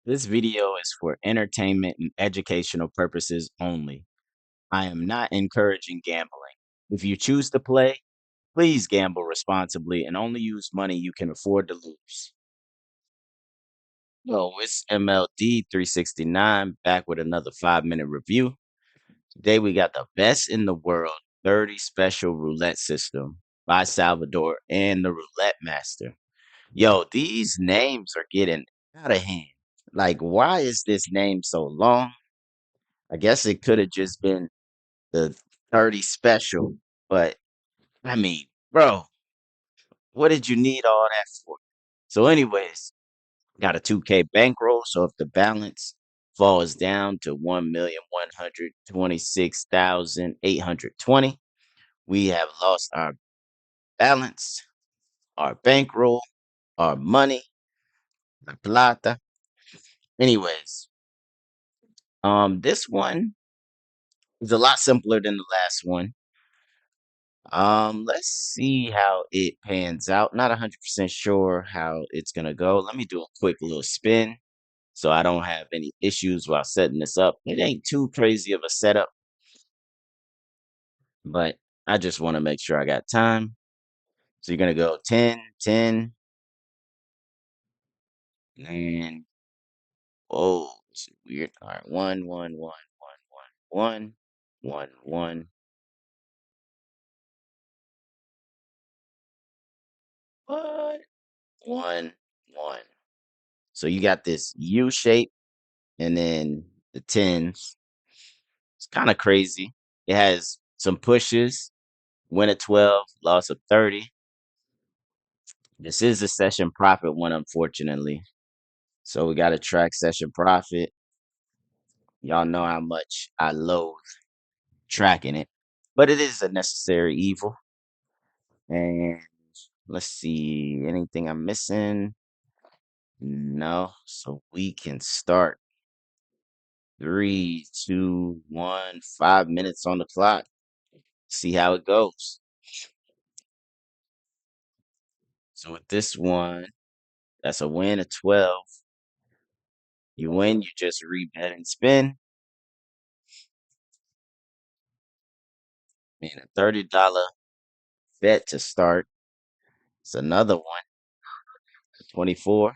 This video is for entertainment and educational purposes only. I am not encouraging gambling. If you choose to play, please gamble responsibly and only use money you can afford to lose. Yo, it's MLD 369 back with another 5-minute review. Today we got the best in the world 30 special roulette system by Salvador and the Roulette Master. Yo, these names are getting out of hand. Like, why is this name so long? I guess it could have just been the 30 special, but I mean, bro, what did you need all that for? So, anyways, got a 2K bankroll. So if the balance falls down to 1,126,820, we have lost our balance, our bankroll, our money, la plata. Anyways, this one is a lot simpler than the last one. Let's see how it pans out. Not 100% sure how it's gonna go. Let me do a quick little spin so I don't have any issues while setting this up. It ain't too crazy of a setup, but I just want to make sure I got time. So you're gonna go 10, 10, and oh, this is weird. All right, 1, 1, 1, 1, 1, 1, 1, 1, what? 1, 1. So you got this U shape and then the tens. It's kind of crazy. It has some pushes, win at 12, loss of 30. This is a session profit one, unfortunately. So we got to track session profit. Y'all know how much I loathe tracking it, but it is a necessary evil. And let's see, anything I'm missing? No. So we can start. 3, 2, 1, 5 minutes on the clock. See how it goes. So with this one, that's a win of 12. You win, you just rebet and spin. And a $30 bet to start. It's another one, 24.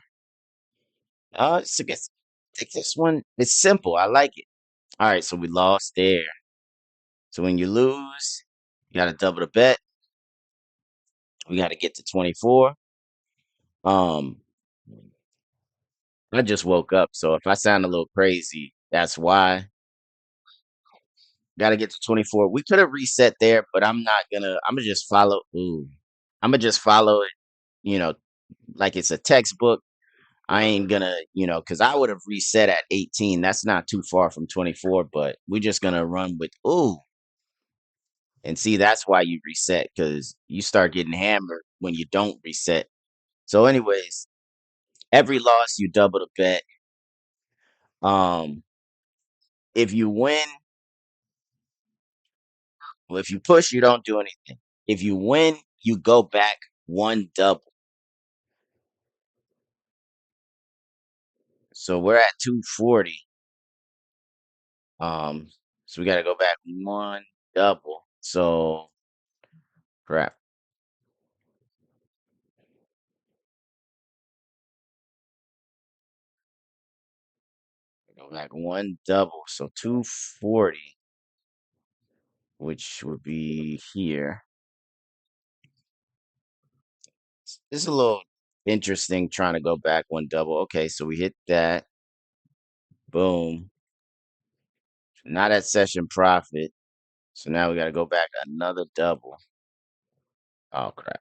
So I guess take this one. It's simple. I like it. All right, so we lost there. So when you lose, you gotta double the bet. We gotta get to 24. Um, I just woke up, so if I sound a little crazy, that's why. Gotta get to 24. We could have reset there, but I'm not gonna. I'm gonna just follow. Ooh, I'm gonna just follow it. You know, like it's a textbook. I ain't gonna, because I would have reset at 18. That's not too far from 24, but we're just gonna run with ooh. And see, that's why you reset because you start getting hammered when you don't reset. So, anyways, every loss you double the bet. Um, if you win, well, if you push, you don't do anything. If you win, you go back one double. So we're at 240. Um, so we got to go back one double. So crap. Go back one double. So 240, which would be here. It's a little interesting trying to go back one double. Okay, so we hit that. Boom. Not at session profit. So now we got to go back another double. Oh crap.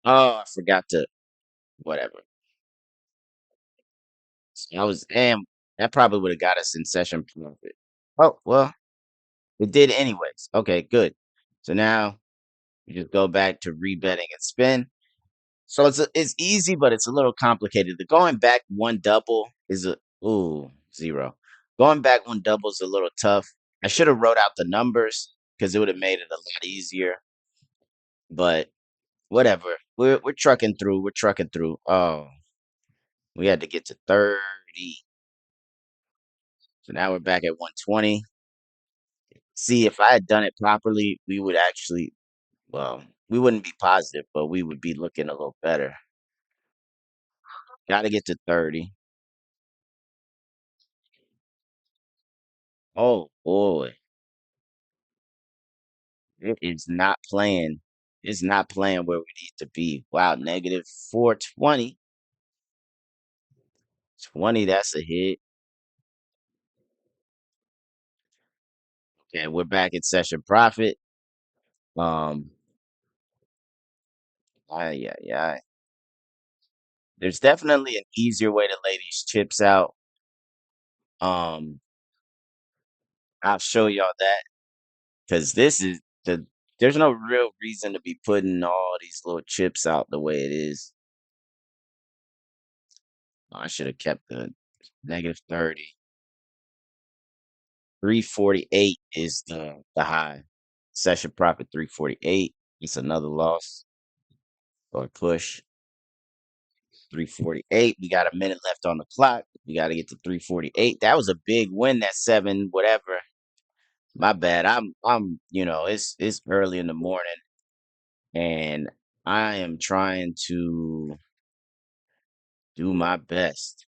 Oh, I forgot to whatever. I was damn. That probably would have got us in session profit. Oh well, it did anyways. Okay, good. So now you just go back to rebetting and spin. So it's easy, but it's a little complicated. The going back one double is a ooh 0. Going back one double is a little tough. I should have wrote out the numbers. because it would have made it a lot easier. But whatever. We're trucking through. We're trucking through. Oh, we had to get to 30. So now we're back at 120. See, if I had done it properly, we would actually, well, we wouldn't be positive, but we would be looking a little better. Got to get to 30. Oh boy, it is not playing. It's not playing where we need to be. Wow, negative 420. 20, that's a hit. Okay, we're back in session profit. Um, yeah, yeah. There's definitely an easier way to lay these chips out. Um, I'll show y'all that because this is there's no real reason to be putting all these little chips out the way it is. I should have kept the negative 30. 348 is the high. Session profit 348. It's another loss or push. 348. We got a minute left on the clock. We got to get to 348. That was a big win. That seven, whatever. My bad. It's early in the morning and I am trying to do my best.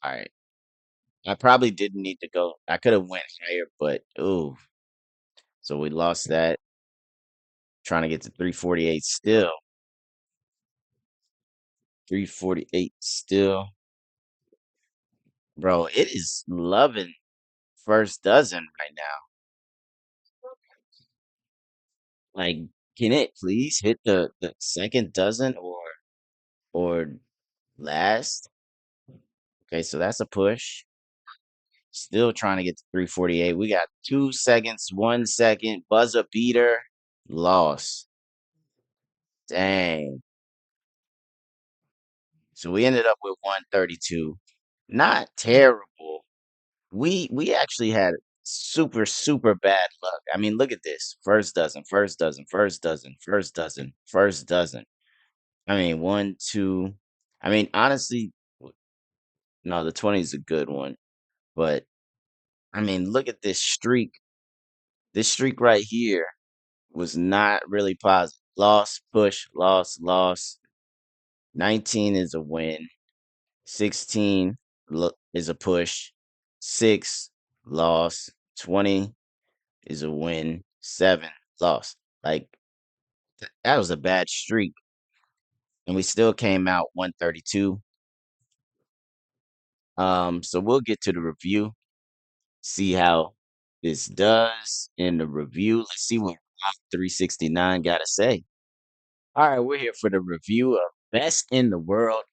All right. I probably didn't need to go. I could have went higher, but ooh. So we lost that. Trying to get to 348 still. 348 still. Bro, it is loving first dozen right now. Like, can it please hit the second dozen or last? Okay, so that's a push. Still trying to get to 348. We got 2 seconds, 1 second, buzzer beater, loss. Dang. So we ended up with 132. Not terrible. We actually had super, super bad luck. I mean, look at this. First dozen, first dozen, first dozen, first dozen, first dozen. I mean, one, two. I mean, honestly, no, the 20 is a good one. But I mean, look at this streak. This streak right here was not really positive. Loss, push, loss, loss. 19 is a win. 16 is a push. 6 loss. 20 is a win. 7 loss. Like that was a bad streak. And we still came out 132. So we'll get to the review, see how this does in the review. Let's see what Rock 369 got to say. All right, we're here for the review of Best in the World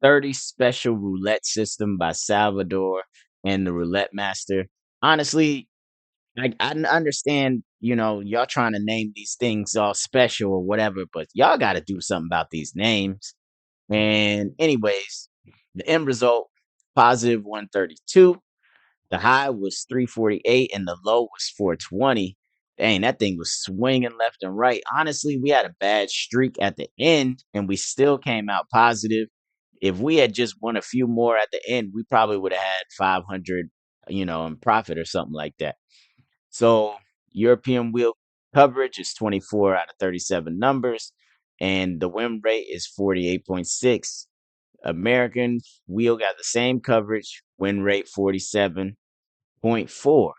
30 Special Roulette System by Salvador and the Roulette Master. Honestly, I understand, y'all trying to name these things all special or whatever, but y'all got to do something about these names. And, anyways, the end result positive 132. The high was 348 and the low was 420. Dang, that thing was swinging left and right. Honestly, we had a bad streak at the end and we still came out positive. If we had just won a few more at the end, we probably would have had 500, in profit or something like that. So, European wheel coverage is 24 out of 37 numbers and the win rate is 48.6. American wheel got the same coverage, win rate 47.4.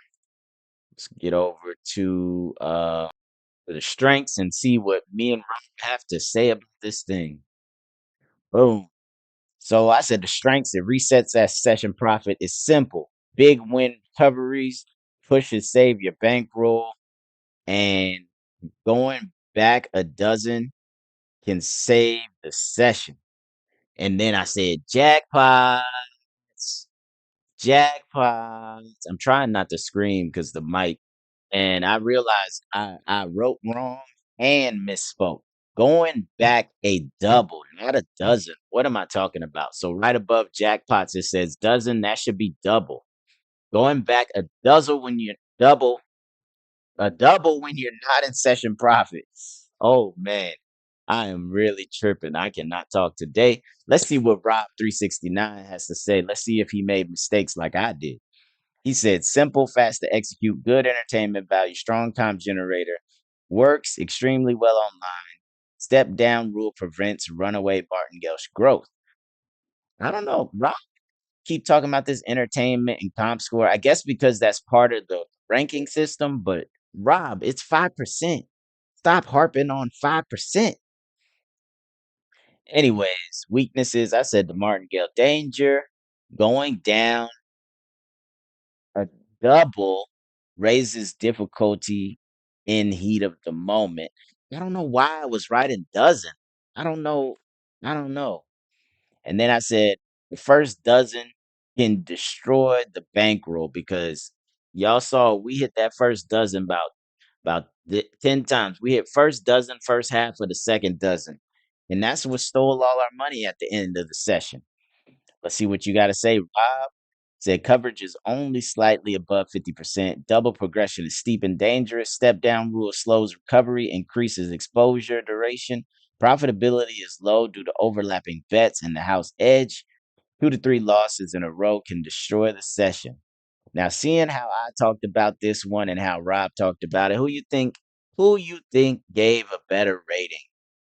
Let's get over to the strengths and see what me and Rob have to say about this thing. Boom. So I said the strengths, it resets that session profit is simple. Big win recoveries, pushes save your bankroll, and going back a dozen can save the session. And then I said jackpots, jackpots. I'm trying not to scream because the mic. And I realized I wrote wrong and misspoke. Going back a double, not a dozen. What am I talking about? So right above jackpots, it says dozen. That should be double. Going back a dozen when you're double, a double when you're not in session profits. Oh man, I am really tripping. I cannot talk today. Let's see what Rob 369 has to say. Let's see if he made mistakes like I did. He said, simple, fast to execute, good entertainment value, strong comp generator, works extremely well online. Step down rule prevents runaway Martingale growth. I don't know. Rob keep talking about this entertainment and comp score. I guess because that's part of the ranking system, but Rob, it's 5%. Stop harping on 5%. Anyways, weaknesses. I said the Martingale danger, going down a double raises difficulty in heat of the moment. I don't know why I was writing dozen. I don't know. I don't know. And then I said the first dozen can destroy the bankroll because y'all saw we hit that first dozen about 10 times. We hit first dozen, first half of the second dozen. And that's what stole all our money at the end of the session. Let's see what you got to say, Rob. Said coverage is only slightly above 50%. Double progression is steep and dangerous. Step down rule slows recovery, increases exposure duration. Profitability is low due to overlapping bets and the house edge. 2 to 3 losses in a row can destroy the session. Now, seeing how I talked about this one and how Rob talked about it, who you think gave a better rating?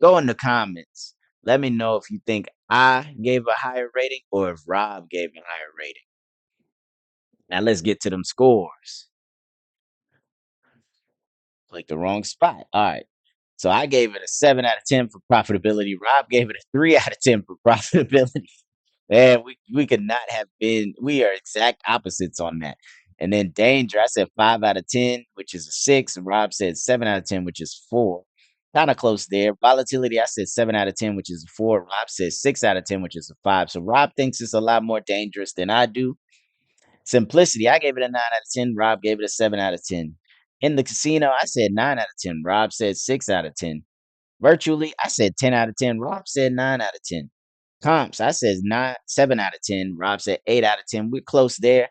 Go in the comments. Let me know if you think I gave a higher rating or if Rob gave a higher rating. Now let's get to them scores. Click the wrong spot. All right. So I gave it a 7 out of 10 for profitability. Rob gave it a 3 out of 10 for profitability. Man, we could not have been. We are exact opposites on that. And then danger, I said 5 out of 10, which is a 6. And Rob said 7 out of 10, which is 4. Kind of close there. Volatility, I said 7 out of 10, which is a 4. Rob said 6 out of 10, which is a 5. So Rob thinks it's a lot more dangerous than I do. Simplicity, I gave it a 9 out of 10. Rob gave it a 7 out of 10. In the casino, I said 9 out of 10. Rob said 6 out of 10. Virtually, I said 10 out of 10. Rob said 9 out of 10. Comps, I said 7 out of 10. Rob said 8 out of 10. We're close there.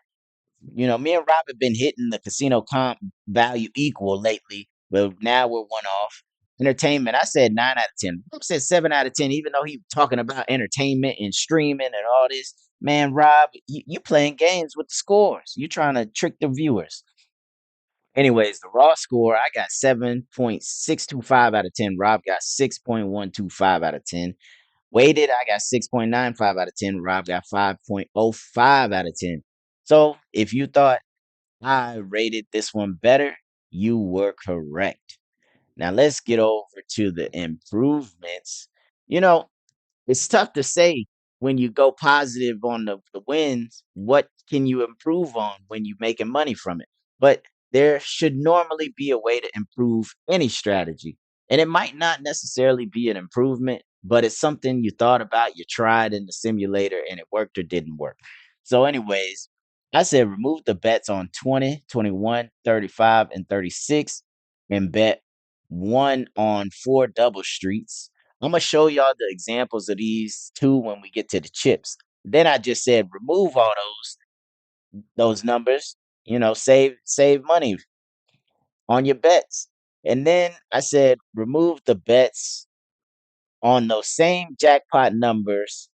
You know, me and Rob have been hitting the casino comp value equal lately, but now we're one off. Entertainment, I said 9 out of 10. Rob said 7 out of 10, even though he was talking about entertainment and streaming and all this. Man, Rob, you playing games with the scores. You trying to trick the viewers. Anyways, the raw score, I got 7.625 out of 10. Rob got 6.125 out of 10. Weighted, I got 6.95 out of 10. Rob got 5.05 out of 10. So if you thought I rated this one better, you were correct. Now let's get over to the improvements. You know, it's tough to say when you go positive on the wins, what can you improve on when you're making money from it? But there should normally be a way to improve any strategy. And it might not necessarily be an improvement, but it's something you thought about, you tried in the simulator, and it worked or didn't work. So, anyways, I said remove the bets on 20, 21, 35, and 36 and bet one on 4 double streets. I'm gonna show y'all the examples of these two when we get to the chips. Then I just said remove all those numbers. You know, save money on your bets. And then I said remove the bets on those same jackpot numbers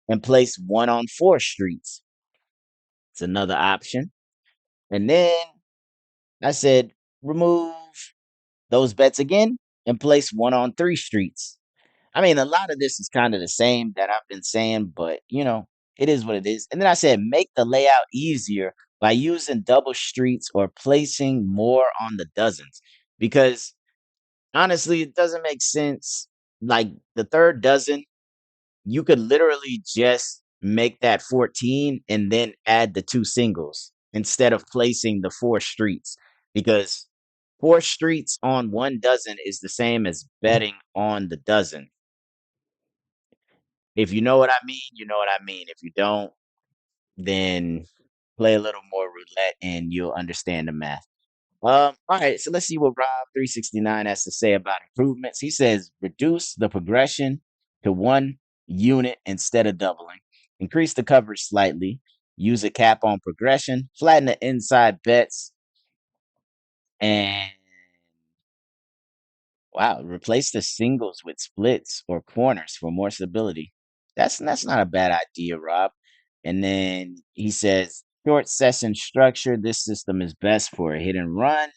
and place one on 4 streets. It's another option. And then I said remove those bets again and place one on 3 streets. I mean, a lot of this is kind of the same that I've been saying, but you know, it is what it is. And then I said, make the layout easier by using double streets or placing more on the dozens. Because honestly, it doesn't make sense. Like the third dozen, you could literally just make that 14 and then add the 2 singles instead of placing the 4 streets. Because 4 streets on 1 dozen is the same as betting on the dozen. If you know what I mean, you know what I mean. If you don't, then play a little more roulette and you'll understand the math. All right, so let's see what Rob 369 has to say about improvements. He says reduce the progression to one unit instead of doubling, increase the coverage slightly, use a cap on progression, flatten the inside bets, and wow, replace the singles with splits or corners for more stability. That's not a bad idea, Rob. And then he says short session structure. This system is best for a hit and run.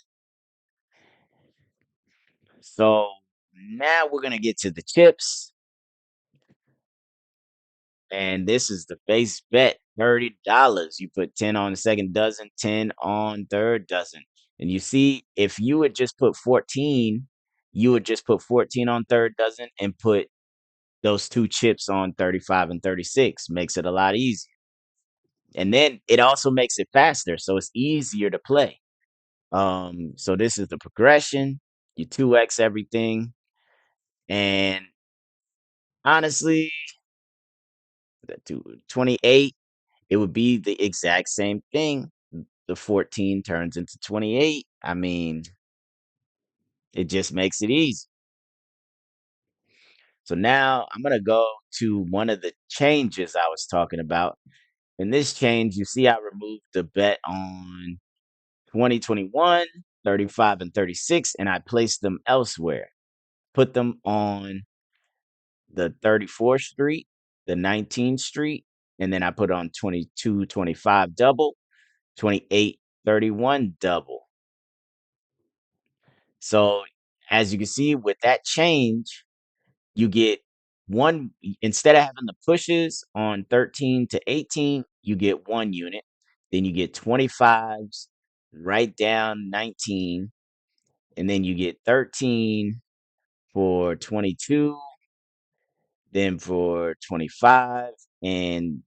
So now we're gonna get to the chips, and this is the base bet, $30. You put 10 on the second dozen, 10 on third dozen. And you see, if you would just put 14, you would just put 14 on third dozen and put those two chips on 35 and 36. Makes it a lot easier. And then it also makes it faster, so it's easier to play. So this is the progression. You 2x everything. And honestly, that 28, it would be the exact same thing. The 14 turns into 28. I mean, it just makes it easy. So now I'm going to go to one of the changes I was talking about. In this change, you see I removed the bet on 2021, 35, and 36, and I placed them elsewhere. Put them on the 34th Street, the 19th Street, and then I put on 22, 25 double, 28, 31 double. So as you can see with that change, you get instead of having the pushes on 13 to 18, you get 1 unit. Then you get 25s right down 19, and then you get 13 for 22, then for 25 and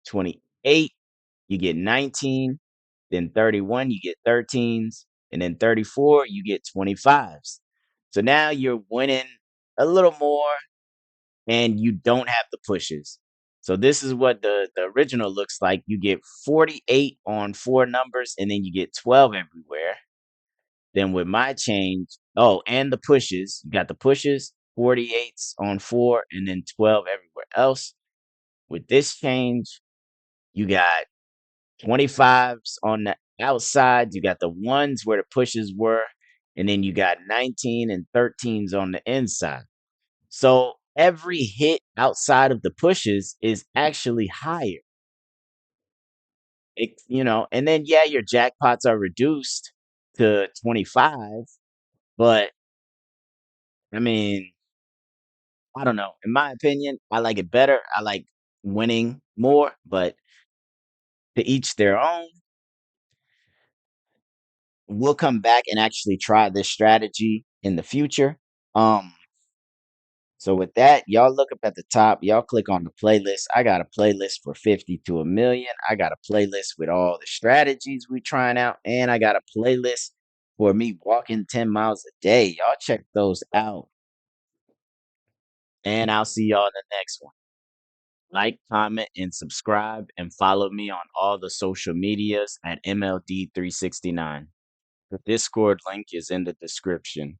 28, you get 19, then 31, you get 13s, and then 34, you get 25s. So now you're winning a little more and you don't have the pushes. So this is what the original looks like. You get 48 on four numbers and then you get 12 everywhere. Then with my change, oh, and the pushes, you got the pushes, 48s on four, and then 12 everywhere else. With this change, you got 25s on the outside, you got the ones where the pushes were, and then you got 19 and 13s on the inside. So every hit outside of the pushes is actually higher. And then yeah, your jackpots are reduced to 25, but I mean, I don't know. In my opinion, I like it better. I like winning more, but to each their own. We'll come back and actually try this strategy in the future. Um, so with that, y'all look up at the top, y'all click on the playlist. I got a playlist for 50 to a million. I got a playlist with all the strategies we trying out, and I got a playlist for me walking 10 miles a day. Y'all check those out. And I'll see y'all in the next one. Like, comment, and subscribe, and follow me on all the social medias at MLD369. The Discord link is in the description.